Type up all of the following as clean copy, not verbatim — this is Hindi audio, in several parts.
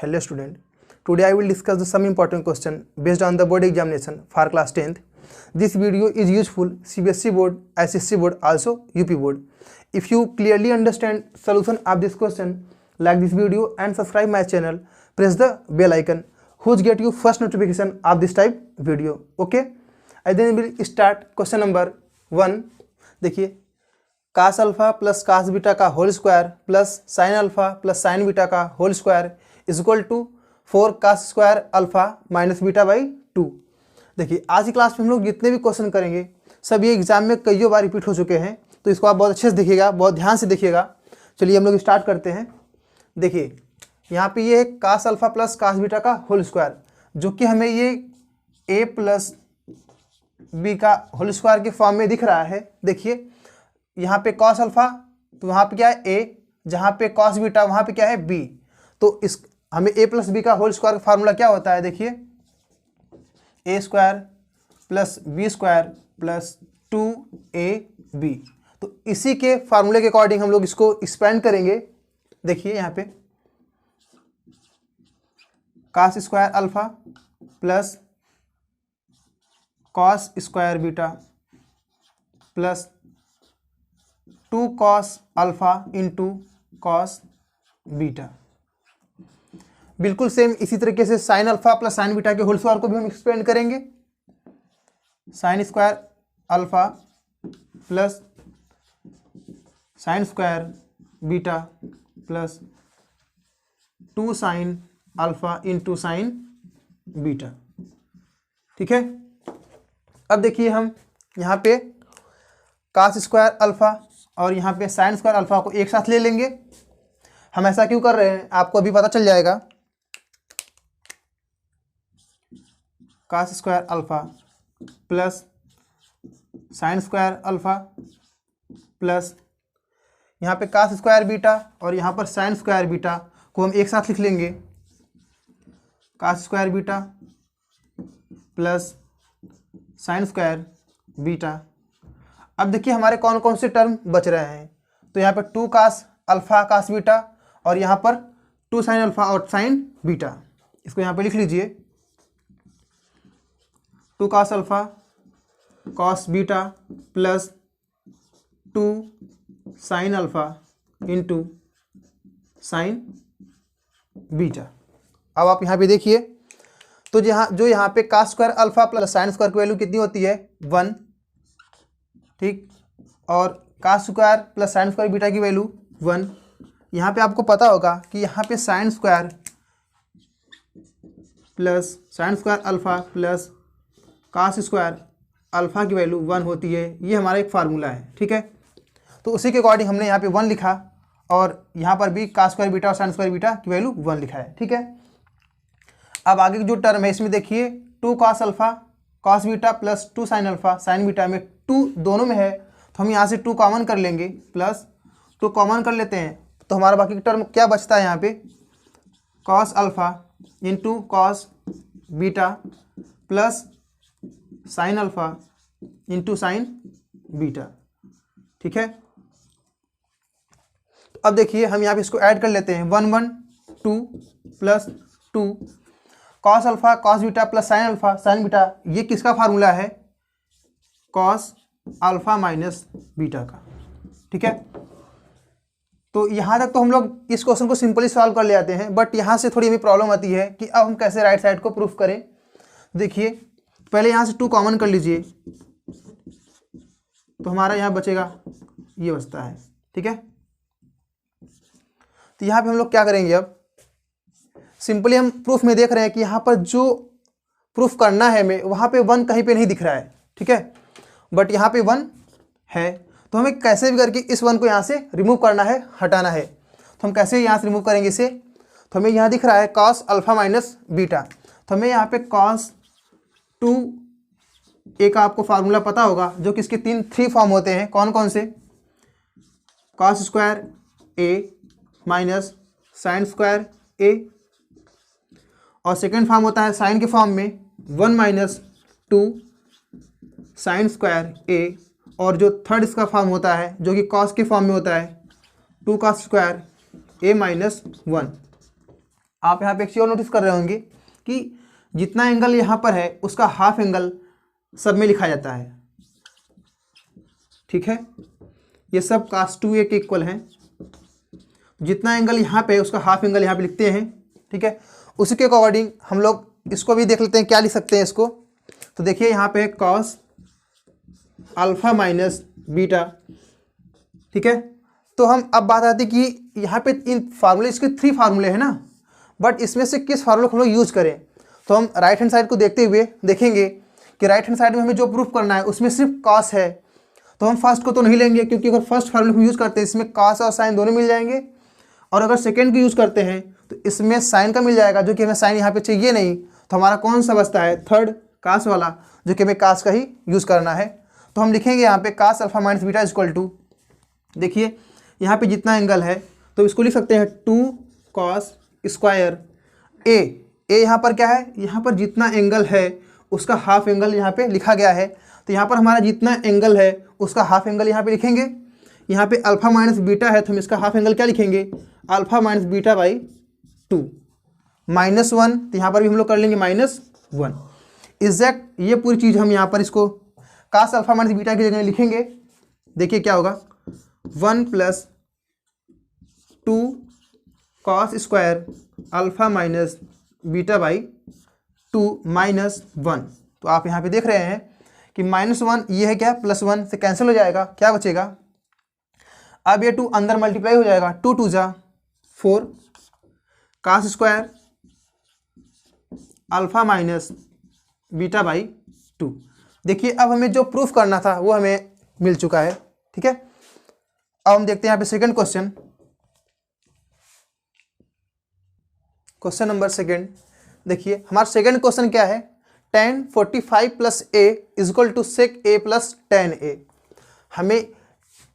Hello student, today I will discuss some important question based on the board examination for class 10th. This video is useful CBSE board, SSC board, also UP board. If you clearly understand solution of this question, like this video and subscribe my channel, press the bell icon which get you first notification of this type video. Okay, and then we will start question number 1. देखिए cos alpha plus cos beta का whole square plus sine alpha plus sine beta का whole square is equal to 4 cos square alpha minus beta by 2। देखिए आज की क्लास में हम लोग जितने भी क्वेश्चन करेंगे सब ये एग्जाम में कई बार रिपीट हो चुके हैं, तो इसको आप बहुत अच्छे से देखिएगा, बहुत ध्यान से देखिएगा। चलिए हम लोग स्टार्ट करते हैं। देखिए यहाँ पे ये है cos alpha plus cos beta का होल स्क्वायर, जो कि हमें ये ए प्लस बी का होल स्क्वायर के फॉर्म में दिख रहा है। देखिए यहाँ पे कॉस अल्फा तो वहाँ पे क्या है ए, जहाँ पे कॉस बीटा वहाँ पे क्या है बी। तो इस हमें ए प्लस बी का होल स्क्वायर का फार्मूला क्या होता है, देखिए A square plus B square plus 2ab। तो इसी के फार्मूले के अकॉर्डिंग हम लोग इसको एक्सपेंड करेंगे। देखिए यहाँ पे cos square alpha plus cos square beta plus 2 cos alpha into cos beta. बिल्कुल सेम इसी तरीके से sine alpha plus sine beta के होल स्क्वायर को भी हम एक्सपेंड करेंगे। Sine square alpha plus sine square beta plus 2 sine alpha into sine beta. ठीक है, अब देखिए हम यहाँ पे कास स्क्वायर अल्फा और यहाँ पे साइन स्क्वायर अल्फा को एक साथ ले लेंगे। हम ऐसा क्यों कर रहे हैं आपको अभी पता चल जाएगा। Cos square alpha plus sine square alpha plus यहाँ पे कास स्क्वायर बीटा और यहाँ पर साइन स्क्वायर बीटा को हम एक साथ लिख लेंगे। Cos square beta plus sine square beta. अब देखिए हमारे कौन कौन से टर्म बच रहे हैं। तो यहाँ पर 2 कास अल्फा कास बीटा और यहाँ पर 2 साइन अल्फा और साइन बीटा। इसको यहाँ पे लिख लीजिए 2 cos alpha cos beta plus 2 sine alpha into sine beta. अब आप यहाँ पे देखिए तो जो यहाँ पे cos square alpha plus sine square की वैल्यू कितनी होती है 1, ठीक, और cos square plus sine square beta की वैल्यू 1। यहाँ पे आपको पता होगा कि यहाँ पे sine square plus sine square alpha plus cos square alpha की वैल्यू 1 होती है। ये हमारा एक फार्मूला है, ठीक है। तो उसी के अकॉर्डिंग हमने यहाँ पे 1 लिखा और यहाँ पर भी कास स्क्वायर बीटा और साइन स्क्वायर बीटा की वैल्यू 1 लिखा है, ठीक है। अब आगे की जो टर्म है इसमें देखिए 2 cos alpha cos beta plus 2 sine alpha sine beta में 2 दोनों में है, तो हम यहाँ से 2 कॉमन कर लेंगे, प्लस 2 कॉमन कर लेते हैं तो हमारा बाकी का टर्म क्या बचता है यहाँ पे cos alpha into cos beta plus sine alpha into sine beta, ठीक है। तो अब देखिए हम यहाँ पे इसको ऐड कर लेते हैं 1 1 2 plus 2 cos alpha cos beta plus sine alpha sine beta. ये किसका फार्मूला है कॉस अल्फा माइनस बीटा का, ठीक है। तो यहाँ तक तो हम लोग इस क्वेश्चन को सिंपली सॉल्व कर ले आते हैं, बट यहाँ से थोड़ी हमें प्रॉब्लम आती है कि अब हम कैसे राइट साइड को प्रूफ करें। देखिए पहले यहाँ से 2 कॉमन कर लीजिए तो हमारा यहाँ बचेगा, ये बचता है, ठीक है। तो यहाँ पे हम लोग क्या करेंगे, अब सिंपली हम प्रूफ में देख रहे हैं कि यहाँ पर जो प्रूफ करना है हमें वहाँ पे 1 कहीं पे नहीं दिख रहा है, ठीक है, बट यहाँ पे 1 है। तो हमें कैसे भी करके इस 1 को यहाँ से रिमूव करना है, हटाना है। तो हम कैसे यहाँ से रिमूव करेंगे इसे, तो हमें यहाँ दिख रहा है कॉस अल्फा माइनस बीटा, तो हमें यहाँ पे कॉस 2a का आपको फार्मूला पता होगा, जो कि इसके 3 फॉर्म होते हैं। कौन कौन से, cos square a minus sine square a, और सेकेंड फॉर्म होता है साइन के फॉर्म में 1 माइनस 2 साइन स्क्वायर a, और जो थर्ड इसका फॉर्म होता है जो कि कॉस के फॉर्म में होता है 2 कॉस स्क्वायर a माइनस 1। आप यहाँ पे एक चीज और नोटिस कर रहे होंगे कि जितना एंगल यहाँ पर है उसका हाफ एंगल सब में लिखा जाता है, ठीक है। ये सब cos 2a के इक्वल हैं। जितना एंगल यहाँ पे है उसका हाफ एंगल यहाँ पे लिखते हैं, ठीक है। उसी के अकॉर्डिंग हम लोग इसको भी देख लेते हैं, क्या लिख सकते हैं इसको। तो देखिए यहाँ पे cos अल्फा माइनस बीटा, ठीक है। तो हम अब बात आती है कि यहाँ पे इन फार्मूले, इसके 3 फार्मूले हैं ना, बट इसमें से किस फार्मूले को हम लोग यूज करें। तो हम राइट हैंड साइड को देखते हुए देखेंगे कि राइट हैंड साइड में हमें जो प्रूफ करना है उसमें सिर्फ cos है, तो हम फर्स्ट को तो नहीं लेंगे, क्योंकि अगर फर्स्ट फार्मूले को यूज़ करते हैं इसमें cos और साइन दोनों मिल जाएंगे, और अगर सेकेंड को यूज़ करते हैं तो इसमें साइन का मिल जाएगा, जो कि हमें साइन यहाँ पे चाहिए नहीं। तो हमारा कौन सा बचता है, थर्ड cos वाला, जो कि हमें cos का ही यूज़ करना है। तो हम लिखेंगे यहाँ पे cos alpha minus beta equal to, देखिए यहाँ पे जितना एंगल है तो इसको लिख सकते हैं 2 cos स्क्वायर ए। यहाँ पर क्या है, यहाँ पर जितना एंगल है उसका हाफ एंगल यहाँ पे लिखा गया है। तो यहाँ पर हमारा जितना एंगल है उसका हाफ एंगल यहाँ पे लिखेंगे। यहाँ पे अल्फा माइनस बीटा है तो हम इसका हाफ एंगल क्या लिखेंगे, अल्फा माइनस बीटा बाई 2 -1। तो यहाँ पर भी हम लोग कर लेंगे -1। एग्जैक्ट ये पूरी चीज़ हम यहाँ पर इसको cos अल्फा माइनस बीटा की जगह लिखेंगे। देखिए क्या होगा, 1 + 2 cos square alpha minus beta by 2 -1। तो आप यहाँ पे देख रहे हैं कि -1 ये है क्या, +1 से कैंसिल हो जाएगा, क्या बचेगा। अब ये 2 अंदर मल्टीप्लाई हो जाएगा, 2 2 जा 4 cos square alpha minus beta by 2। देखिए अब हमें जो प्रूफ करना था वो हमें मिल चुका है, ठीक है। अब हम देखते हैं यहाँ पे second question, question number second. देखिए हमारा सेकंड क्वेश्चन क्या है, tan 45 + a = sec a + tan a। हमें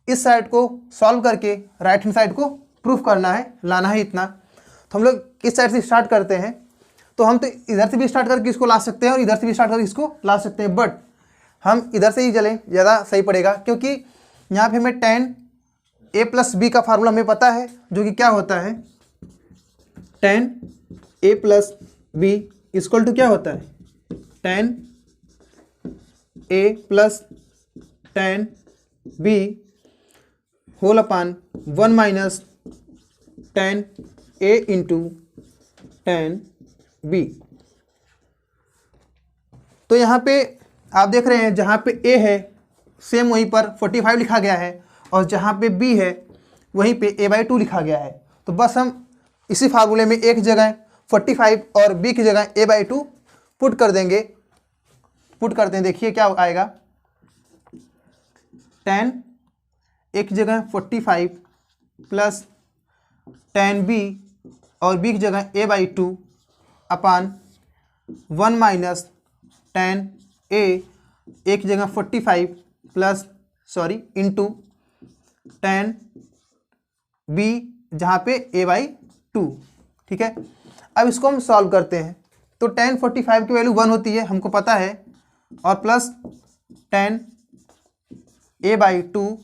इस साइड को सॉल्व करके राइट हैंड साइड को प्रूफ करना है, लाना है इतना। तो हम लोग इस साइड से स्टार्ट करते हैं। तो हम तो इधर से भी स्टार्ट करके इसको ला सकते हैं और इधर से भी स्टार्ट करके इसको ला सकते हैं, बट हम इधर से ही चलें, ज़्यादा सही पड़ेगा, क्योंकि यहाँ पे हमें tan a + b का फार्मूला हमें पता है, जो कि क्या होता है, tan a + b equal to क्या होता है, tan a + tan b whole upon 1 - tan a into tan b। तो यहाँ पे आप देख रहे हैं जहाँ पे a है सेम वहीं पर 45 लिखा गया है, और जहाँ पे b है वहीं पे a/2 लिखा गया है। तो बस हम इसी फार्मूले में एक जगह 45 और b की जगह a/2 पुट कर देंगे। पुट करते हैं, देखिए क्या आएगा, tan एक जगह 45 प्लस tan b और b की जगह a/2 अपान 1 - tan a एक जगह 45 प्लस इंटू tan b जहाँ पे a/2, ठीक है। अब इसको हम सॉल्व करते हैं। तो tan 45 की वैल्यू 1 होती है, हमको पता है, और प्लस tan a/2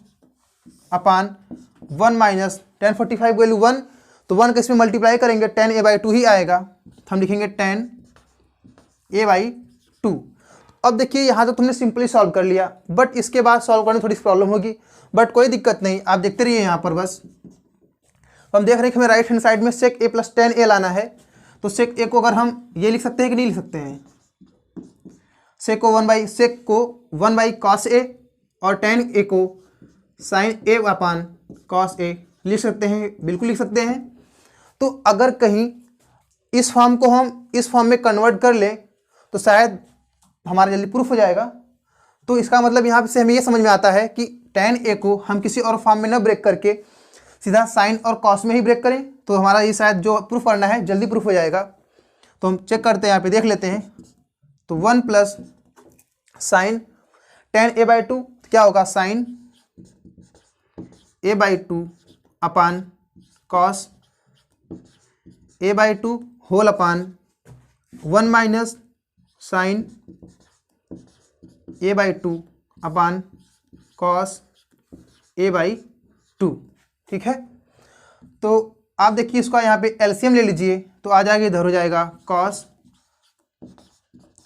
अपान 1 - tan 45 वैल्यू 1, तो 1 का इसमें मल्टीप्लाई करेंगे tan a/2 ही आएगा। तो हम लिखेंगे tan a/2। अब देखिए यहाँ तो तुमने सिंपली सॉल्व कर लिया, बट इसके बाद सॉल्व करने में थोड़ी प्रॉब्लम होगी, बट कोई दिक्कत नहीं, आप देखते रहिए यहाँ पर बस। तो हम देख रहे हैं कि हमें राइट हैंड साइड में sec a + tan a लाना है। तो sec a को अगर हम ये लिख सकते हैं कि नहीं लिख सकते हैं, sec को 1 cos a और tan a को sin a upon cos a लिख सकते हैं, बिल्कुल लिख सकते हैं। तो अगर कहीं इस फॉर्म को हम इस फॉर्म में कन्वर्ट कर लें तो शायद हमारा जल्दी प्रूफ हो जाएगा। तो इसका मतलब यहाँ से हमें ये समझ में आता है कि tan a को हम किसी और फॉर्म में न ब्रेक करके सीधा साइन और कॉस में ही ब्रेक करें, तो हमारा ये शायद जो प्रूफ करना है जल्दी प्रूफ हो जाएगा। तो हम चेक करते हैं, यहाँ पे देख लेते हैं। तो 1 + sin tan a/2 क्या होगा, sin a/2 upon cos a/2 whole upon 1 - sin a/2 upon cos a/2, ठीक है। तो आप देखिए इसका यहाँ पे एलसीएम ले लीजिए तो आ जाएगा, इधर हो जाएगा cos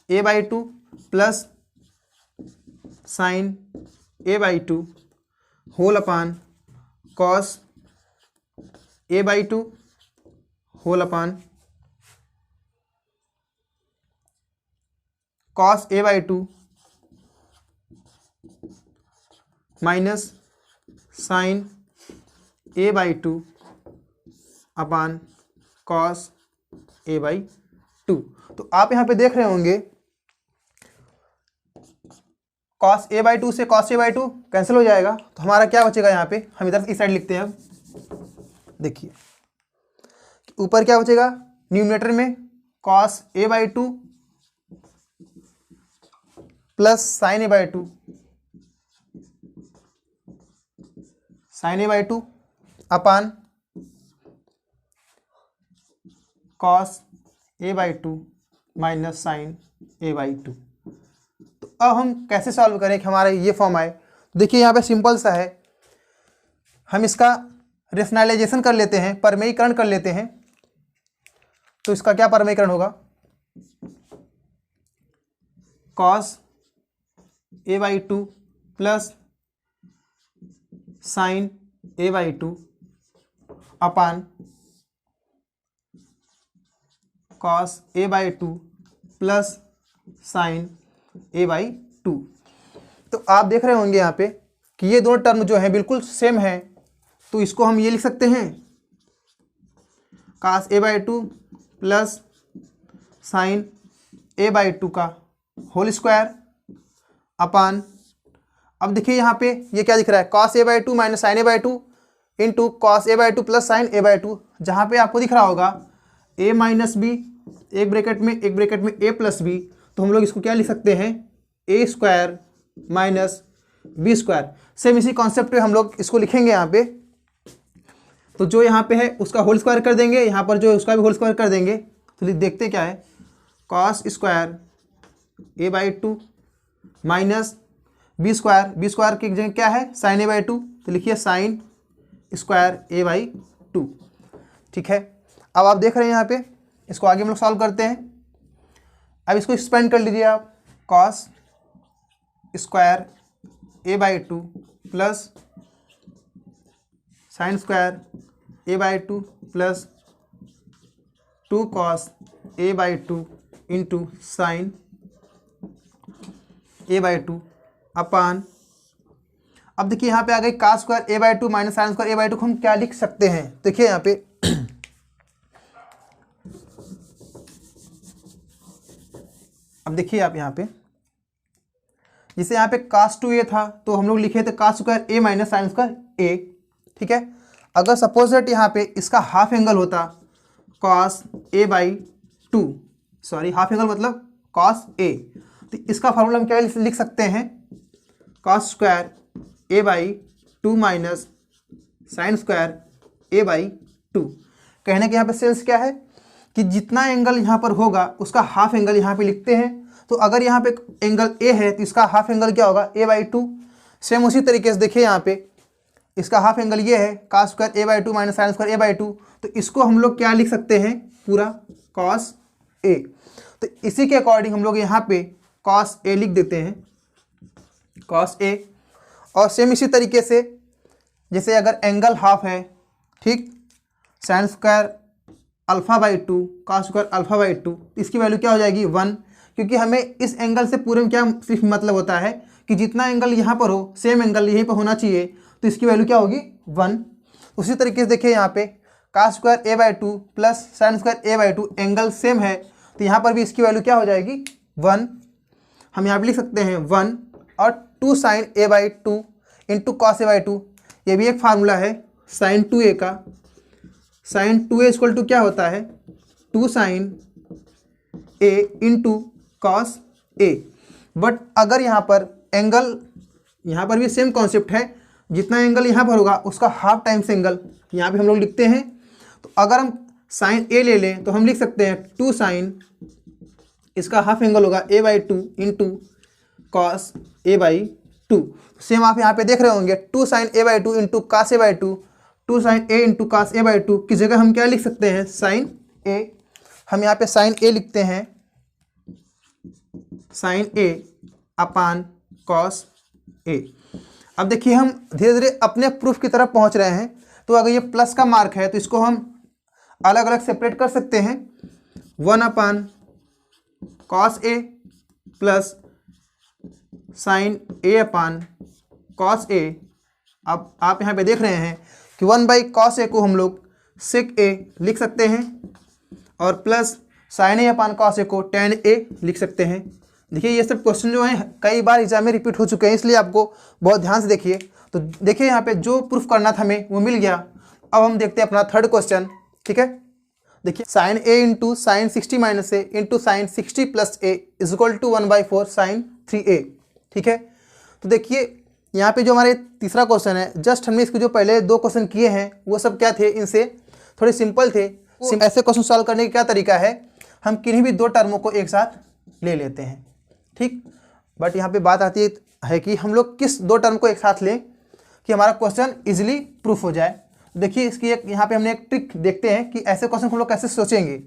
a/2 plus sine a/2 whole upon cos a/2 whole upon cos a/2 minus sine a/2 upon cos a/2। तो आप यहाँ पे देख रहे होंगे कॉस a/2 से कॉस a/2 कैंसिल हो जाएगा, तो हमारा क्या बचेगा यहाँ पे, हम इधर इस साइड लिखते हैं। अब देखिए ऊपर क्या बचेगा, न्यूमरेटर में cos a/2 plus sine a/2 upon cos a/2 minus sine a/2। तो अब हम कैसे सॉल्व करें कि हमारा ये फॉर्म आए। देखिए यहाँ पे सिंपल सा है, हम इसका रेशनलाइजेशन कर लेते हैं, परमेयीकरण कर लेते हैं। तो इसका क्या परमेयीकरण होगा, cos a/2 plus sine a/2 upon cos a/2 plus sine a/2। तो आप देख रहे होंगे यहाँ पे कि ये दोनों टर्म जो है बिल्कुल सेम है, तो इसको हम ये लिख सकते हैं cos a/2 plus sine a/2 का होल स्क्वायर अपान, अब देखिए यहाँ पे ये क्या दिख रहा है, cos a/2 minus sine a/2 into cos a/2 plus sine a/2। जहाँ पे आपको दिख रहा होगा a माइनस बी, एक ब्रैकेट में a प्लस बी, तो हम लोग इसको क्या लिख सकते हैं, a square minus b square. Same इसी कॉन्सेप्ट पे हम लोग इसको लिखेंगे यहाँ पे। तो जो यहाँ पे है उसका होल स्क्वायर कर देंगे, यहाँ पर जो है उसका भी होल स्क्वायर कर देंगे। तो देखते क्या है, cos square a/2 minus b square की जगह क्या है, साइन a/2, तो लिखिए साइन स्क्वायर a/2। ठीक है, अब आप देख रहे हैं यहाँ पे, इसको आगे हम लोग सॉल्व करते हैं। अब इसको एक्सपेंड कर लीजिए आप, cos square a/2 plus sine square a/2 plus 2 cos a/2 into sine a/2 अपान, अब देखिए यहाँ पे आ गई cos square a/2 minus sine square a/2 को हम क्या लिख सकते हैं। देखिए यहाँ पे अब देखिए आप यहाँ पे, जैसे यहाँ पे cos 2a था तो हम लोग लिखे थे cos square a minus sine square a। ठीक है, अगर सपोज दैट यहाँ पे इसका हाफ एंगल होता cos a/2, sorry half angle मतलब cos a, तो इसका फॉर्मूला हम क्या लिख सकते हैं, cos square a/2 minus sine square a/2। कहने के यहाँ पे सेंस क्या है कि जितना एंगल यहाँ पर होगा उसका हाफ एंगल यहाँ पे लिखते हैं। तो अगर यहाँ पे एंगल a है तो इसका हाफ एंगल क्या होगा, a/2। सेम उसी तरीके से देखिए यहाँ पे इसका हाफ एंगल ये है cos square a/2 minus sine square a/2, तो इसको हम लोग क्या लिख सकते हैं, पूरा cos a। तो इसी के अकॉर्डिंग हम लोग यहाँ पे cos a लिख देते हैं, cos a। और सेम इसी तरीके से जैसे अगर एंगल हाफ है, ठीक, साइन स्क्वायर α/2 cos स्क्वायर α/2, इसकी वैल्यू क्या हो जाएगी 1, क्योंकि हमें इस एंगल से पूरे में क्या सिर्फ मतलब होता है कि जितना एंगल यहाँ पर हो सेम एंगल यहीं पर होना चाहिए, तो इसकी वैल्यू क्या होगी 1। उसी तरीके से देखिए यहाँ पे cos square a/2 plus sine square a/2 angle same है, तो यहाँ पर भी इसकी वैल्यू क्या हो जाएगी 1। हम यहाँ पे लिख सकते हैं 1 और 2 sine a/2 into cos a/2, ये भी एक फार्मूला है साइन 2a का। साइन 2a इक्वल टू क्या होता है, 2 sine a into cos a। But अगर यहाँ पर एंगल, यहाँ पर भी सेम कॉन्सेप्ट है, जितना एंगल यहाँ पर होगा उसका हाफ टाइम्स एंगल यहाँ पे हम लोग लिखते हैं। तो अगर हम साइन a ले लें तो हम लिख सकते हैं 2 साइन, इसका हाफ एंगल होगा a/2 into cos a/2। Same आप यहाँ पे देख रहे होंगे 2 sine a/2 into cos a/2, 2 sine a into cos a by 2 की जगह हम क्या लिख सकते हैं, साइन ए। हम यहाँ पे साइन ए लिखते हैं, sign A upon cos A. अब देखिए हम धीरे धीरे अपने प्रूफ की तरफ पहुँच रहे हैं। तो अगर ये प्लस का मार्क है तो इसको हम अलग अलग सेपरेट कर सकते हैं। 1 अपान cos A plus sign A upon cos A. अब आप यहाँ पे देख रहे हैं कि 1 बाई कॉस ए को हम लोग सेक ए लिख सकते हैं और plus sign A upon cos A को टेन ए लिख सकते हैं। देखिए ये सब क्वेश्चन जो हैं कई बार एग्जाम में रिपीट हो चुके हैं, इसलिए आपको बहुत ध्यान से देखिए। तो देखिए यहाँ पे जो प्रूफ करना था हमें वो मिल गया। अब हम देखते हैं अपना थर्ड क्वेश्चन। ठीक है, देखिए sine a into sine 60 minus a into sine 60 plus a is equal to 1/4 sine 3a। ठीक है, तो देखिए यहाँ पे जो हमारे तीसरा क्वेश्चन है, जस्ट हमने इसके जो पहले 2 क्वेश्चन किए हैं वो सब क्या थे, इनसे थोड़े सिंपल थे। ऐसे क्वेश्चन सॉल्व करने का क्या तरीका है, हम किन्हीं भी 2 टर्मों को एक साथ ले लेते हैं। ठीक, बट यहाँ पे बात आती है कि हम लोग किस 2 टर्म को एक साथ लें कि हमारा क्वेश्चन इजीली प्रूफ हो जाए। देखिए इसकी एक यहाँ पे हमने एक ट्रिक देखते हैं कि ऐसे क्वेश्चन हम लोग कैसे सोचेंगे।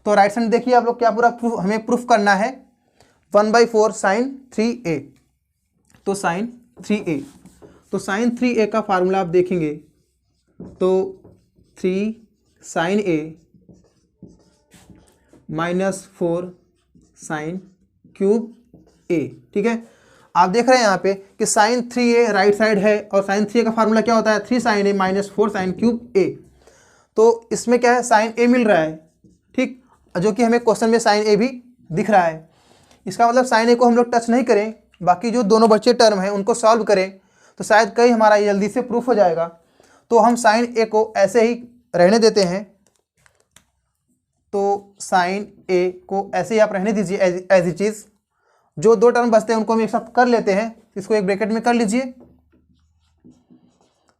तो राइट साइड देखिए आप लोग क्या पूरा प्रूफ हमें प्रूफ करना है, 1/4 साइन 3a। तो साइन 3a, तो साइन 3a का फार्मूला आप देखेंगे तो 3 sine a minus 4 sine cube a। ठीक है, आप देख रहे हैं यहाँ पे कि साइन 3a राइट साइड है और साइन 3a का फार्मूला क्या होता है, 3 sine a minus 4 sine cube a। तो इसमें क्या है, साइन a मिल रहा है। ठीक, जो कि हमें क्वेश्चन में साइन a भी दिख रहा है। इसका मतलब साइन a को हम लोग टच नहीं करें, बाकी जो दोनों बचे टर्म हैं उनको सॉल्व करें तो शायद कहीं हमारा जल्दी से प्रूफ हो जाएगा। तो हम साइन a को ऐसे ही रहने देते हैं। तो साइन a को ऐसे ही आप रहने दीजिए एज इट इज। जो 2 टर्म बचते हैं उनको हम एक साथ कर लेते हैं। इसको एक ब्रैकेट में कर लीजिए,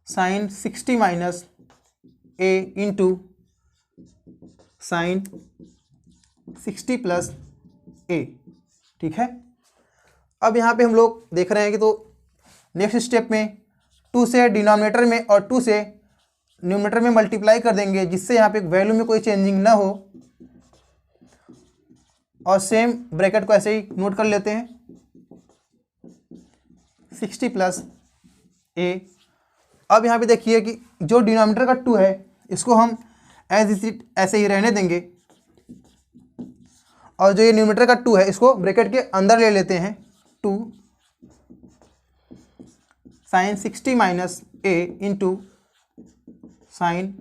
sine 60 minus a into sine 60 plus a। ठीक है, अब यहाँ पे हम लोग देख रहे हैं कि तो नेक्स्ट स्टेप में 2 से डिनोमिनेटर में और 2 से न्यूमरेटर में मल्टीप्लाई कर देंगे, जिससे यहाँ पे वैल्यू में कोई चेंजिंग ना हो। और सेम ब्रैकेट को ऐसे ही नोट कर लेते हैं, 60 प्लस a। अब यहाँ पे देखिए कि जो डिनोमिनेटर का 2 है इसको हम एज इट ऐसे ही रहने देंगे और जो ये न्यूमरेटर का 2 है इसको ब्रैकेट के अंदर ले लेते हैं। 2 sine 60 minus a into sine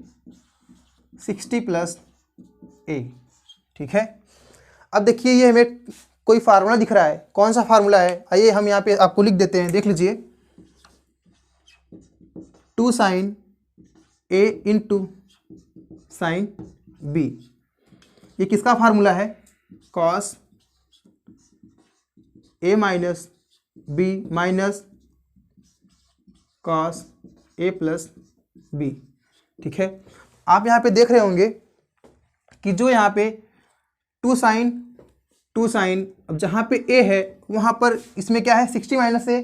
60 plus a। ठीक है, अब देखिए ये हमें कोई फार्मूला दिख रहा है, कौन सा फार्मूला है, आइए हम यहाँ पे आपको लिख देते हैं, देख लीजिए। 2 sine a into sine b, ये किसका फार्मूला है, cos a minus b minus cos a plus b। ठीक है, आप यहाँ पे देख रहे होंगे कि जो यहाँ पे 2 साइन, अब जहाँ पे a है वहाँ पर इसमें क्या है 60 माइनस a,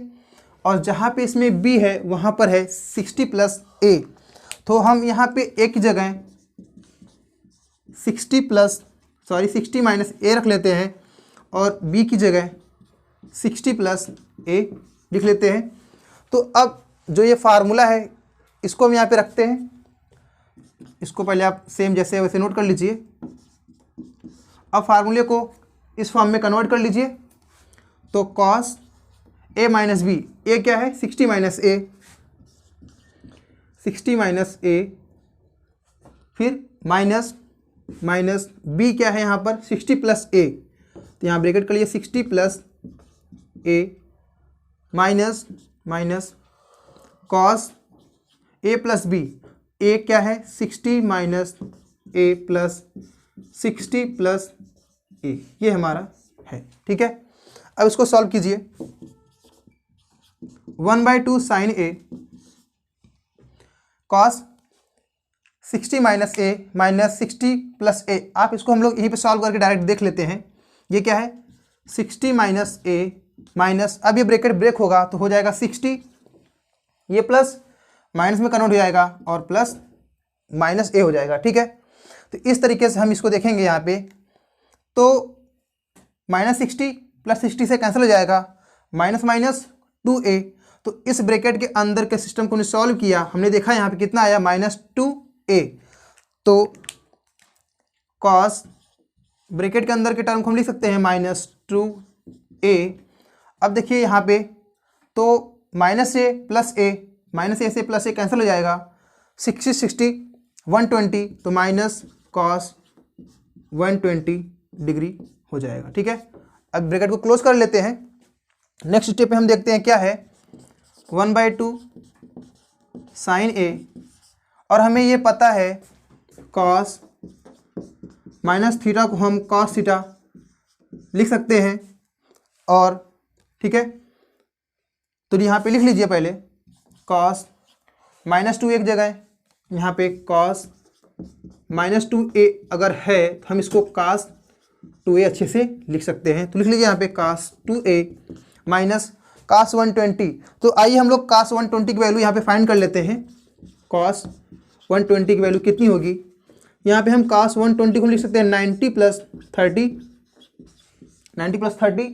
और जहाँ पे इसमें b है वहाँ पर है 60 प्लस a। तो हम यहाँ पे a की जगह 60 माइनस a रख लेते हैं और b की जगह 60 प्लस a लिख लेते हैं। तो अब जो ये फार्मूला है इसको हम यहाँ पे रखते हैं, इसको पहले आप सेम जैसे वैसे नोट कर लीजिए। अब फार्मूले को इस फॉर्म में कन्वर्ट कर लीजिए। तो cos a minus b, a क्या है 60 माइनस a, 60 माइनस a, फिर माइनस b क्या है यहाँ पर 60 प्लस a, तो यहाँ ब्रैकेट कर लिए 60 plus a minus cos a plus b, a क्या है 60 minus a plus 60 plus a, ये हमारा है। ठीक है, अब इसको सॉल्व कीजिए। 1/2 sine a cos 60 minus a minus 60 plus a, आप इसको हम लोग यहीं पे सॉल्व करके डायरेक्ट देख लेते हैं। ये क्या है 60 माइनस a माइनस, अब ये ब्रैकेट ब्रेक होगा तो हो जाएगा 60, ये प्लस माइनस में कन्वर्ट हो जाएगा और प्लस माइनस ए हो जाएगा। ठीक है, तो इस तरीके से हम इसको देखेंगे यहाँ पे, तो -60 + 60 से कैंसिल हो जाएगा, माइनस माइनस 2a। तो इस ब्रैकेट के अंदर के सिस्टम को हमने सॉल्व किया, हमने देखा यहाँ पे कितना आया -2a। तो कॉस ब्रैकेट के अंदर के टर्म को हम लिख सकते हैं -2a। अब देखिए यहाँ पे, तो -a + a, -a से +a कैंसिल हो जाएगा, 60 60 120, तो माइनस कॉस 120 डिग्री हो जाएगा। ठीक है, अब ब्रैकेट को क्लोज कर लेते हैं। नेक्स्ट स्टेप पे हम देखते हैं क्या है, 1/2 sin a, और हमें ये पता है cos -थीटा को हम cos थीटा लिख सकते हैं। और ठीक है, तो यहाँ पे लिख लीजिए पहले cos -2 एक जगह, यहाँ पे cos -2a अगर है तो हम इसको cos 2a अच्छे से लिख सकते हैं। तो लिख लीजिए यहाँ पे cos 2a माइनस cos 120। तो आइए हम लोग cos 120 की वैल्यू यहाँ पे फाइंड कर लेते हैं। cos 120 की वैल्यू कितनी होगी, यहाँ पे हम cos 120 को लिख सकते हैं 90 + 30, 90 + 30।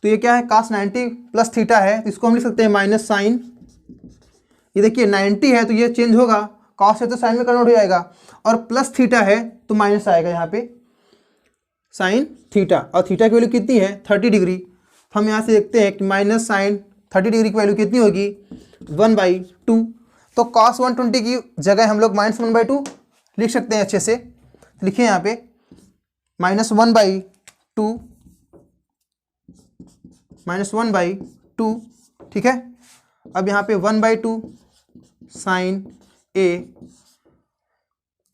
तो ये क्या है, cos 90 + थीटा है, तो इसको हम लिख सकते हैं माइनस साइन। ये देखिए 90 है तो ये चेंज होगा, cos है तो साइन में कन्वर्ट हो जाएगा, और प्लस थीटा है तो माइनस आएगा यहाँ पे साइन थीटा। और थीटा की वैल्यू कितनी है 30 डिग्री। हम यहाँ से देखते हैं कि माइनस साइन 30 डिग्री की वैल्यू कितनी होगी 1/2। तो cos 120 की जगह हम लोग -1/2 लिख सकते हैं अच्छे से। लिखिए यहाँ पे -1/2, -1/2। ठीक है, अब यहाँ पे 1/2 sin a,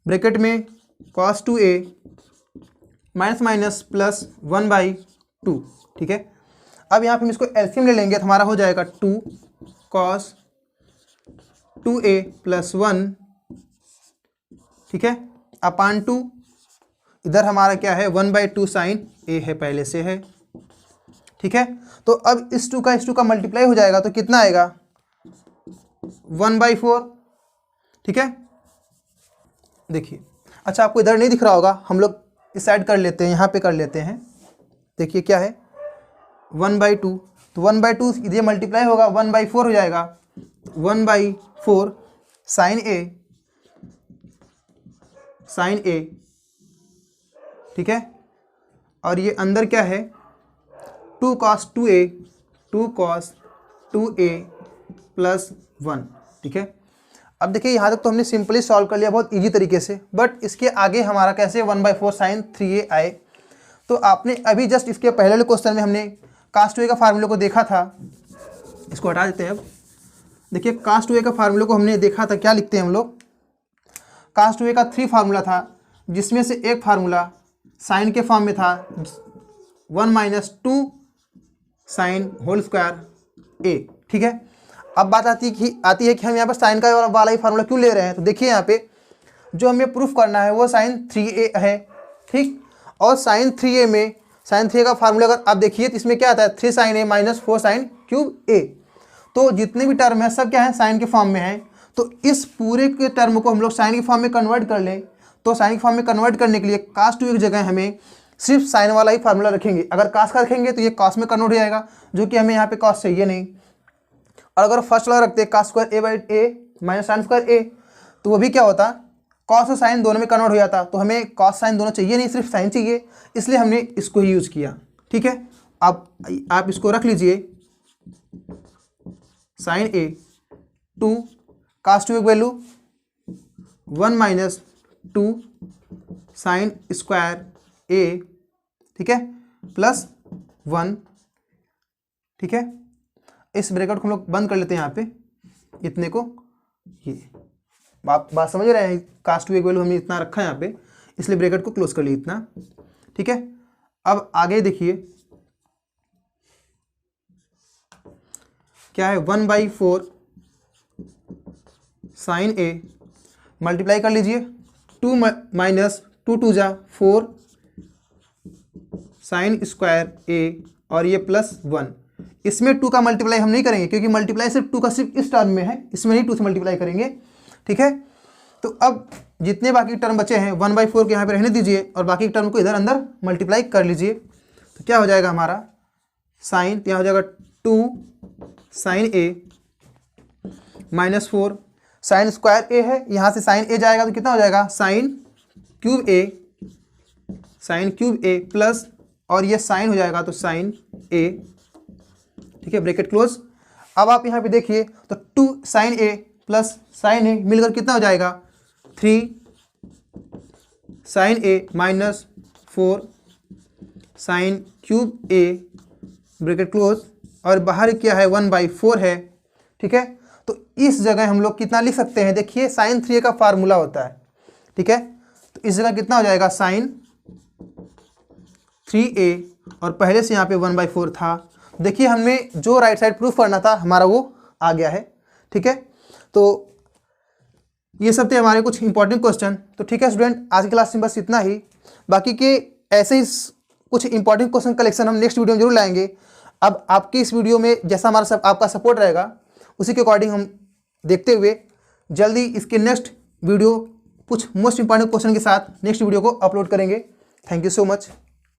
ब्रैकेट में cos 2a minus minus plus 1/2। ठीक है, अब यहाँ पे हम इसको एलसीएम ले लेंगे तो हमारा हो जाएगा 2 cos 2a + 1। ठीक है, अपान 2, इधर हमारा क्या है 1/2 sin a है, पहले से है। ठीक है, तो अब इस 2 का मल्टीप्लाई हो जाएगा तो कितना आएगा 1/4। ठीक है, देखिए, अच्छा आपको इधर नहीं दिख रहा होगा, हम लोग इस साइड कर लेते हैं, यहाँ पे कर लेते हैं। देखिए क्या है 1/2, तो 1/2 ये मल्टीप्लाई होगा 1/4 हो जाएगा, 1/4 sin a। ठीक है, और ये अंदर क्या है 2 cos 2a + 1। ठीक है, अब देखिए यहाँ तक तो हमने सिंपली सॉल्व कर लिया बहुत इजी तरीके से, बट इसके आगे हमारा कैसे 1/4 sin 3a आए। तो आपने अभी जस्ट इसके पहले वाले क्वेश्चन में हमने cos 2a का फार्मूले को देखा था, इसको हटा देते हैं। अब देखिए cos 2a का फार्मूले को हमने देखा था, क्या लिखते हैं हम लोग, cos 2a का 3 फार्मूला था, जिसमें से एक फार्मूला साइन के फॉर्म में था 1 - 2 sin होल स्क्वायर a। ठीक है, अब बात आती है कि हम यहाँ पर साइन का वाला ही फार्मूला क्यों ले रहे हैं। तो देखिए यहाँ पे जो हमें प्रूफ करना है वो sin 3a है। ठीक, और sin 3a में sin 3a का फार्मूला अगर आप देखिए तो इसमें क्या आता है 3 sin a - 4 sin cube a। तो जितने भी टर्म है सब क्या है साइन के फॉर्म में है। तो इस पूरे के टर्म को हम लोग साइन के फॉर्म में कन्वर्ट कर लें, तो साइन के फॉर्म में कन्वर्ट करने के लिए cos 2a की जगह हमें सिर्फ साइन वाला ही फार्मूला रखेंगे। अगर cos का रखेंगे तो ये cos में कन्वर्ट हो जाएगा, जो कि हमें यहाँ पे cos चाहिए नहीं। और अगर फर्स्ट वाला रखते cos square a/a - sin square a, तो वो भी क्या होता cos और साइन दोनों में कन्वर्ट हो जाता। तो हमें cos साइन दोनों चाहिए नहीं, सिर्फ साइन चाहिए, इसलिए हमने इसको ही यूज़ किया। ठीक है, आप इसको रख लीजिए sin a 2 cos 2a की वैल्यू 1 - 2 sin स्क्वायर a। ठीक है, प्लस 1। ठीक है, इस ब्रैकेट को हम लोग बंद कर लेते हैं यहाँ पे, इतने को। ये बात समझ रहे हैं, cos 2a की वैल्यू हमने इतना रखा है यहाँ पे, इसलिए ब्रैकेट को क्लोज कर लिया इतना। ठीक है, अब आगे देखिए क्या है 1/4 sin a, मल्टीप्लाई कर लीजिए 2 - 2 = 4 sin स्क्वायर a, और ये +1। इसमें 2 का मल्टीप्लाई हम नहीं करेंगे क्योंकि मल्टीप्लाई सिर्फ 2 का सिर्फ इस टर्म में है, इसमें नहीं 2 से मल्टीप्लाई करेंगे, ठीक है। तो अब जितने बाकी टर्म बचे हैं 1/4 के यहाँ पे रहने दीजिए और बाकी टर्म को इधर अंदर मल्टीप्लाई कर लीजिए। तो क्या हो जाएगा हमारा साइन, यहाँ हो जाएगा 2 साइन ए -4 साइन स्क्वायर ए है, यहाँ से साइन ए जाएगा तो कितना हो जाएगा साइन क्यूब ए प्लस और ये साइन हो जाएगा तो साइन ए, ठीक है, ब्रैकेट क्लोज। अब आप यहाँ पे देखिए तो 2 साइन ए प्लस साइन ए मिलकर कितना हो जाएगा 3 साइन ए -4 साइन क्यूब ए, ब्रैकेट क्लोज, और बाहर क्या है 1/4 है, ठीक है। तो इस जगह हम लोग कितना लिख सकते हैं, देखिए साइन 3a का फार्मूला होता है, ठीक है। तो इस जगह कितना हो जाएगा साइन 3a और पहले से यहाँ पे 1/4 था। देखिए हमें जो राइट साइड प्रूफ करना था हमारा वो आ गया है, ठीक है। तो ये सब थे हमारे कुछ इंपॉर्टेंट क्वेश्चन। तो ठीक है स्टूडेंट, आज की क्लास में बस इतना ही। बाकी के ऐसे ही कुछ इंपॉर्टेंट क्वेश्चन कलेक्शन हम नेक्स्ट वीडियो में जरूर लाएंगे। अब आपकी इस वीडियो में जैसा हमारा आपका सपोर्ट रहेगा उसी के अकॉर्डिंग हम देखते हुए जल्दी इसके नेक्स्ट वीडियो कुछ मोस्ट इंपॉर्टेंट क्वेश्चन के साथ नेक्स्ट वीडियो को अपलोड करेंगे। Thank you so much.